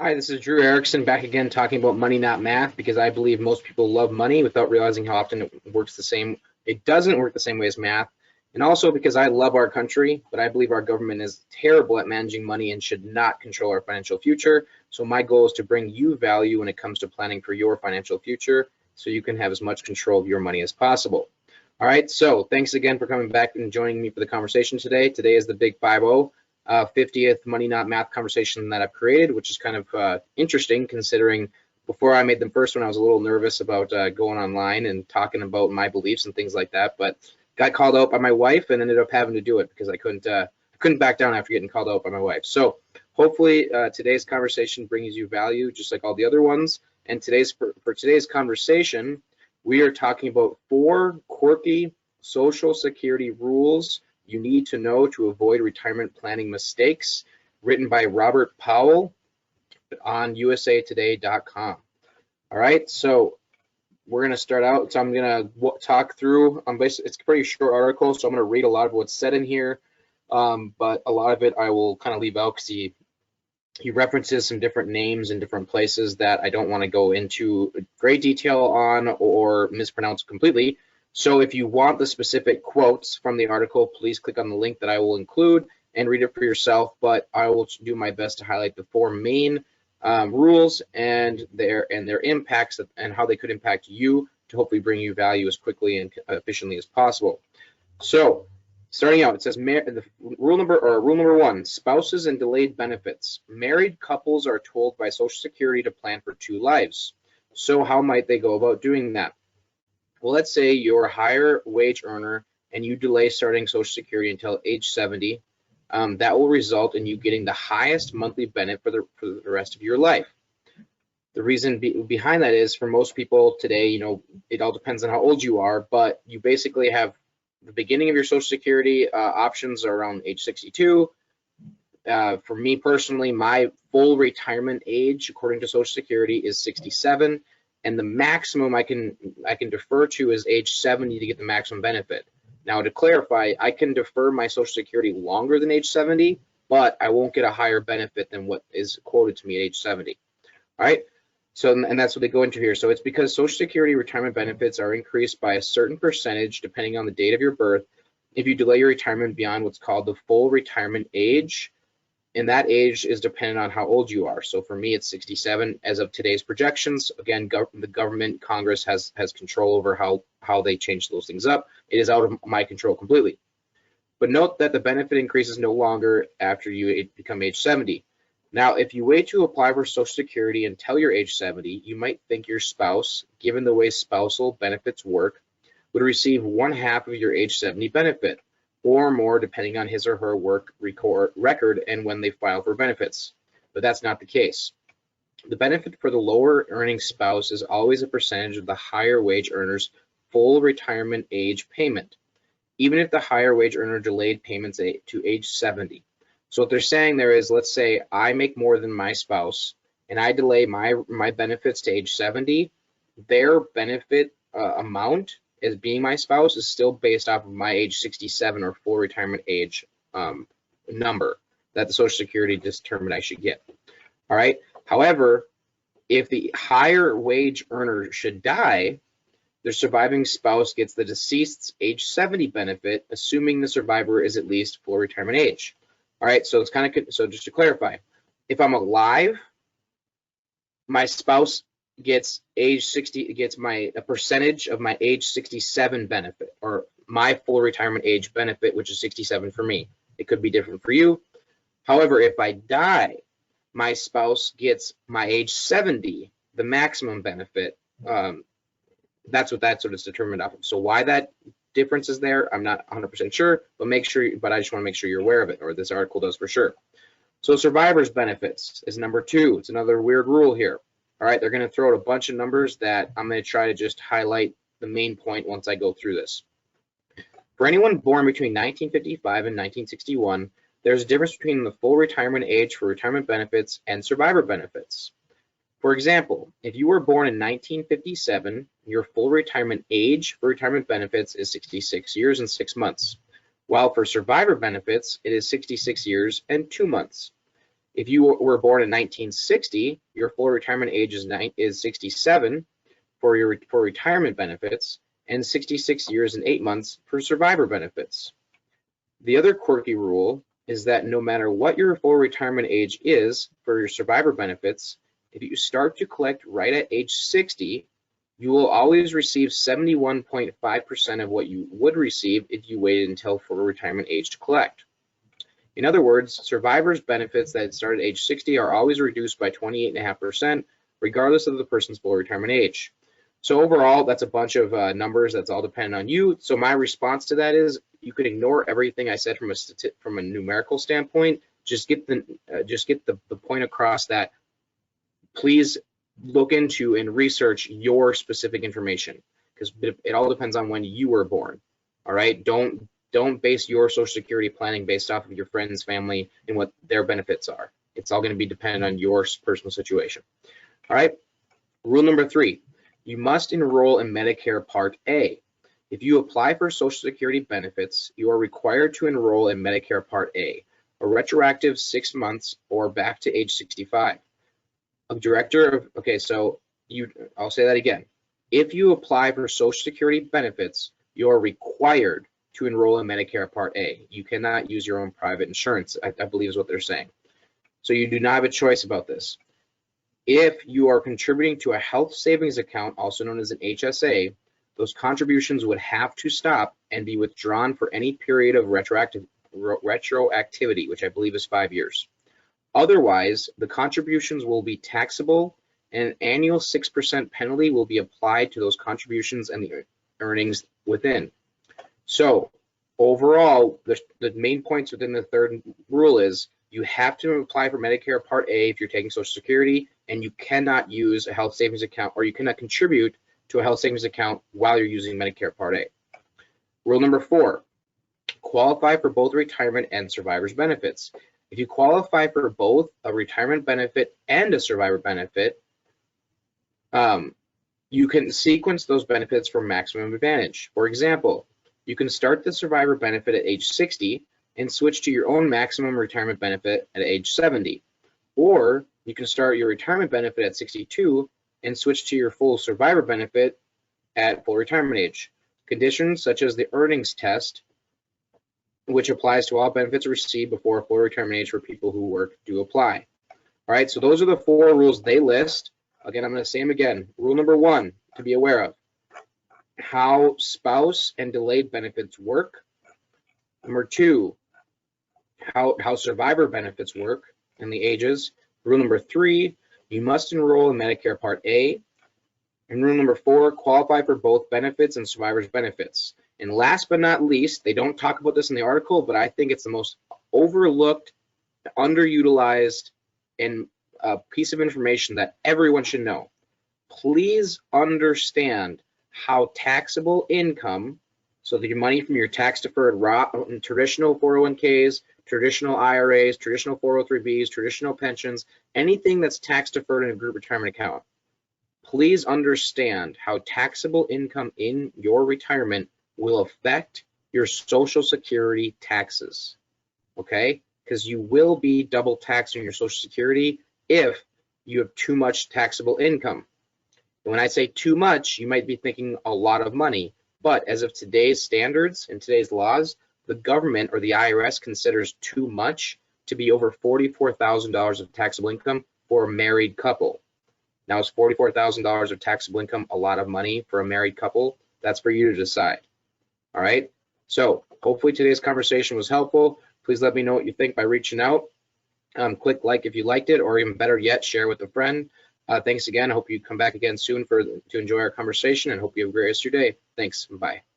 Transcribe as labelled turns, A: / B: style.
A: Hi, this is Drew Erickson back again talking about money, not math, because I believe most people love money without realizing how often it works the same. It doesn't work the same way as math. And also because I love our country, but I believe our government is terrible at managing money and should not control our financial future. So my goal is to bring you value when it comes to planning for your financial future so you can have as much control of your money as possible. All right, so thanks again for coming back and joining me for the conversation today. Today is the Big 50. 50th Money Not Math conversation that I've created, which is kind of interesting considering before I made the first one, I was a little nervous about going online and talking about my beliefs and things like that, but got called out by my wife and ended up having to do it because I couldn't back down after getting called out by my wife. So hopefully today's conversation brings you value just like all the other ones. And for today's conversation, we are talking about 4 quirky Social Security rules you need to know to avoid retirement planning mistakes, written by Robert Powell on usatoday.com. All right, so we're going to start out. So I'm going to talk through, it's a pretty short article, so I'm going to read a lot of what's said in here, but a lot of it I will kind of leave out because he references some different names in different places that I don't want to go into great detail on or mispronounce completely. So if you want the specific quotes from the article, please click on the link that I will include and read it for yourself, but I will do my best to highlight the 4 main rules and their impacts and how they could impact you to hopefully bring you value as quickly and efficiently as possible. So starting out, it says rule number 1, spouses and delayed benefits. Married couples are told by Social Security to plan for 2 lives. So how might they go about doing that? Well, let's say you're a higher wage earner and you delay starting Social Security until age 70. That will result in you getting the highest monthly benefit for the rest of your life. The reason behind that is for most people today, it all depends on how old you are, but you basically have the beginning of your Social Security options are around age 62. For me personally, my full retirement age, according to Social Security, is 67. And the maximum I can defer to is age 70 to get the maximum benefit. Now, to clarify, I can defer my Social Security longer than age 70, but I won't get a higher benefit than what is quoted to me at age 70. All right. So, and that's what they go into here. So it's because Social Security retirement benefits are increased by a certain percentage depending on the date of your birth if you delay your retirement beyond what's called the full retirement age. And that age is dependent on how old you are. So for me, it's 67 as of today's projections. Again, the government, Congress has control over how they change those things up. It is out of my control completely. But note that the benefit increases no longer after you become age 70. Now, if you wait to apply for Social Security until you're age 70, you might think your spouse, given the way spousal benefits work, would receive 1/2 of your age 70 benefit, or more depending on his or her work record and when they file for benefits. But that's not the case. The benefit for the lower earning spouse is always a percentage of the higher wage earner's full retirement age payment, even if the higher wage earner delayed payments to age 70. So what they're saying there is, let's say I make more than my spouse and I delay my benefits to age 70, their benefit amount as being my spouse is still based off of my age 67 or full retirement age number that the Social Security determined I should get. All right. However, if the higher wage earner should die, the surviving spouse gets the deceased's age 70 benefit, assuming the survivor is at least full retirement age. All right. So it's kind of, so just to clarify, if I'm alive, my spouse gets age 60, gets a percentage of my age 67 benefit, or my full retirement age benefit, which is 67 for me. It could be different for you. However, if I die, my spouse gets my age 70, the maximum benefit. That's what is determined off of. So why that difference is there, I'm not 100% sure, but I just want to make sure you're aware of it, or this article does for sure. So survivor's benefits is number 2. It's another weird rule here. All right, they're going to throw out a bunch of numbers that I'm going to try to just highlight the main point once I go through this. For anyone born between 1955 and 1961, there's a difference between the full retirement age for retirement benefits and survivor benefits. For example, if you were born in 1957, your full retirement age for retirement benefits is 66 years and 6 months, while for survivor benefits, it is 66 years and 2 months. If you were born in 1960, your full retirement age is 67 for retirement benefits and 66 years and 8 months for survivor benefits. The other quirky rule is that no matter what your full retirement age is for your survivor benefits, if you start to collect right at age 60, you will always receive 71.5% of what you would receive if you waited until full retirement age to collect. In other words, survivors' benefits that start at age 60 are always reduced by 28.5%, regardless of the person's full retirement age. So overall, that's a bunch of numbers. That's all dependent on you. So my response to that is you can ignore everything I said from a numerical standpoint. Just get the point across that please look into and research your specific information, because it all depends on when you were born. All right, don't base your Social Security planning based off of your friends, family, and what their benefits are. It's all going to be dependent on your personal situation. All right, rule number 3, you must enroll in Medicare Part A. If you apply for Social Security benefits, you are required to enroll in Medicare Part A, a retroactive 6 months or back to age 65. I'll say that again. If you apply for Social Security benefits, you are required to enroll in Medicare Part A. You cannot use your own private insurance, I believe is what they're saying. So you do not have a choice about this. If you are contributing to a health savings account, also known as an HSA, those contributions would have to stop and be withdrawn for any period of retroactivity, which I believe is 5 years. Otherwise, the contributions will be taxable, and an annual 6% penalty will be applied to those contributions and the earnings within. So overall, the main points within the third rule is you have to apply for Medicare Part A if you're taking Social Security, and you cannot use a health savings account, or you cannot contribute to a health savings account while you're using Medicare Part A. Rule number 4, qualify for both retirement and survivor's benefits. If you qualify for both a retirement benefit and a survivor benefit, you can sequence those benefits for maximum advantage. For example, you can start the survivor benefit at age 60 and switch to your own maximum retirement benefit at age 70. Or you can start your retirement benefit at 62 and switch to your full survivor benefit at full retirement age. Conditions such as the earnings test, which applies to all benefits received before full retirement age for people who work, do apply. All right, so those are the 4 rules they list. Again, I'm going to say them again. Rule number 1 to be aware of: how spouse and delayed benefits work. Number 2, how survivor benefits work and the ages. Rule number 3, you must enroll in Medicare Part A. And rule number 4, qualify for both benefits and survivor's benefits. And last but not least, they don't talk about this in the article, but I think it's the most overlooked, underutilized, and piece of information that everyone should know. Please understand how taxable income, so the money from your tax-deferred traditional 401ks, traditional IRAs, traditional 403bs, traditional pensions, anything that's tax-deferred in a group retirement account, please understand how taxable income in your retirement will affect your Social Security taxes, okay? Because you will be double taxed on your Social Security if you have too much taxable income. And when I say too much, you might be thinking a lot of money, but as of today's standards and today's laws, the government or the IRS considers too much to be over $44,000 of taxable income for a married couple. Now, is $44,000 of taxable income a lot of money for a married couple? That's for you to decide. All right, so hopefully today's conversation was helpful. Please let me know what you think by reaching out. Click like if you liked it, or even better yet, share with a friend. Thanks again. I hope you come back again soon to enjoy our conversation, and hope you have a great rest of your day. Thanks. Bye.